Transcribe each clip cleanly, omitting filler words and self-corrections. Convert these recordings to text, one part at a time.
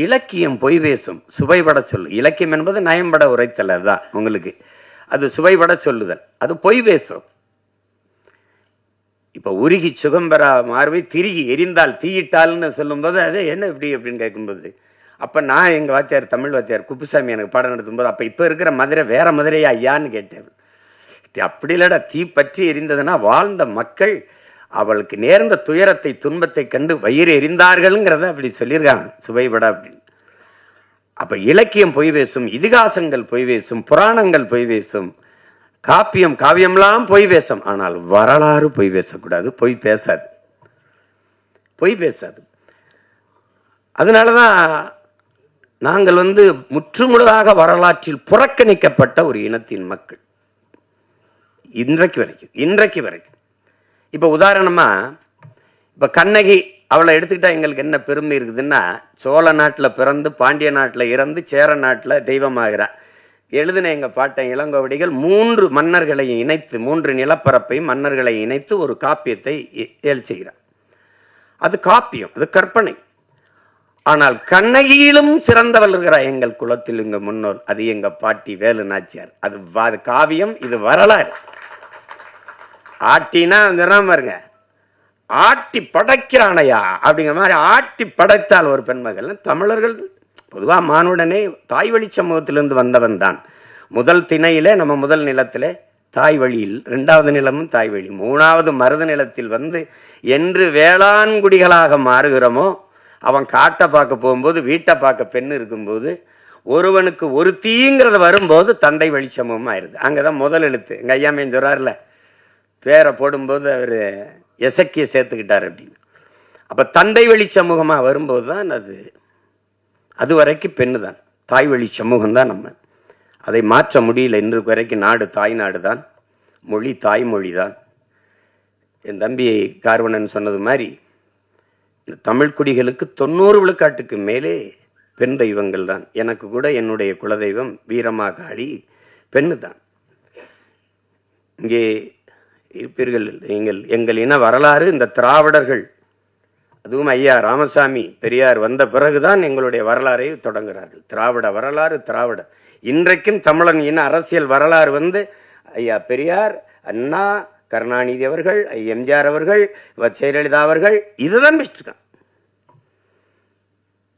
இலக்கியம் பொய் பேசும், சுவைபட சொல்லு. இலக்கியம் என்பது நயம்பட உரைத்தல், அதுதான் உங்களுக்கு. அது சுவைபட சொல்லுதல், அது பொய் பேசும். இப்ப உருகி சுகம் பெற மார்பை திருகி எரிந்தால் தீயிட்டால்னு சொல்லும்போது அது என்ன இப்படி அப்படின்னு கேட்கும்போது, அப்ப நான் எங்க வாத்தியார், தமிழ் வாத்தியார் குப்புசாமி எனக்கு பாடம் நடத்தும்போது, அப்ப இப்ப இருக்கிற மதுரை வேற மதுரையா ஐயான்னு கேட்டார். அப்படி இல்லடா, தீ பற்றி எரிந்ததுன்னா வாழ்ந்த மக்கள் அவளுக்கு நேர்ந்த துயரத்தை துன்பத்தை கண்டு வயிறு எரிந்தார்கள்ங்கிறத அப்படி சொல்லியிருக்காங்க சுவைபட அப்படின்னு. அப்ப இலக்கியம் பொய் பேசும், இதிகாசங்கள் பொய் பேசும், புராணங்கள் பொய் பேசும், காப்பியம் காவியம்லாம் பொய் பேசும். ஆனால் வரலாறு பொய் பேசக்கூடாது, பொய் பேசாது, பொய் பேசாது. அதனாலதான் நாங்கள் முற்றுமுழுதாக வரலாற்றில் புறக்கணிக்கப்பட்ட ஒரு இனத்தின் மக்கள் இன்றைக்கு வரைக்கும். இப்ப உதாரணமா, இப்ப கண்ணகி அவளை எடுத்துக்கிட்டா எங்களுக்கு என்ன பெருமை இருக்குதுன்னா, சோழ நாட்டில் பிறந்து பாண்டிய நாட்டில் இறந்து சேர நாட்டில் தெய்வமாகிறார். எழுதின எங்க பாட்டன் இளங்கோவடிகள் 3 மன்னர்களையும் இணைத்து, 3 நிலப்பரப்பையும் மன்னர்களை இணைத்து ஒரு காப்பியத்தை செய்கிறார். அது காப்பியம், அது கற்பனை. ஆனால் கண்ணகியிலும் சிறந்தவள் இருக்கிறார் எங்கள் குலத்தில், எங்க முன்னோர். அது எங்க பாட்டி வேலு நாச்சியார். அது காவியம், இது வரலாறு. ஆட்டினா பாருங்க, ஆட்டி படைக்கிறானையா அப்படிங்கிற மாதிரி ஆட்டி படைத்தால் ஒரு பெண்மகள். தமிழர்கள் பொதுவா மானுடனே தாய் வழி சமூகத்திலிருந்து வந்தவன் தான். முதல் திணையிலே நம்ம முதல் நிலத்திலே தாய் வழியில், 2வது நிலமும் தாய் வழி, 3வது மருத நிலத்தில் என்று வேளாண்குடிகளாக மாறுகிறோமோ, அவன் காட்டை பார்க்க போகும்போது வீட்டை பார்க்க பெண் இருக்கும்போது, ஒருவனுக்கு ஒரு தீங்கிறது வரும்போது தந்தை வழி சமூகம் ஆயிடுது. அங்கதான் முதல் எழுத்து. எங்க ஐயாமே சொல்றாருல, பேரை போடும்போது அவர் எசக்கிய சேர்த்துக்கிட்டார் அப்படின்னு. அப்ப தந்தை வழி சமூகமா வரும்போது தான் அது வரைக்கும் பெண்ணு தான், தாய் வழி சமூகம் தான். நம்ம அதை மாற்ற முடியல. இன்று வரைக்கும் நாடு தாய் நாடு தான், மொழி தாய்மொழி தான். என் தம்பி கார்வணன் சொன்னது மாதிரி, இந்த தமிழ் குடிகளுக்கு 90 விழுக்காட்டுக்கு மேலே பெண் தெய்வங்கள் தான். எனக்கு கூட என்னுடைய குலதெய்வம் வீரமாகாளி பெண்ணு தான். இங்கே இருப்பீர்கள் எங்கள் இன வரலாறு. இந்த திராவிடர்கள், அதுவும் ஐயா ராமசாமி பெரியார் வந்த பிறகுதான் எங்களுடைய வரலாறை தொடங்குகிறார்கள். திராவிட வரலாறு, திராவிட. இன்றைக்கும் தமிழன் இன அரசியல் வரலாறு ஐயா பெரியார், அண்ணா, கருணாநிதி அவர்கள், எம்ஜிஆர் அவர்கள், ஜெயலலிதா அவர்கள், இதுதான் வச்சிருக்கான்.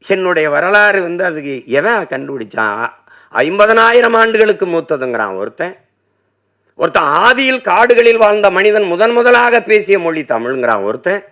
என்னுடைய வரலாறு அதுக்கு எவன் கண்டுபிடிச்சான்? 50,000 ஆண்டுகளுக்கு மூத்ததுங்கிறான் ஒருத்தன். ஆதியில் காடுகளில் வாழ்ந்த மனிதன் முதலாக பேசிய மொழி தமிழ்ங்கிறான் ஒருத்தன்.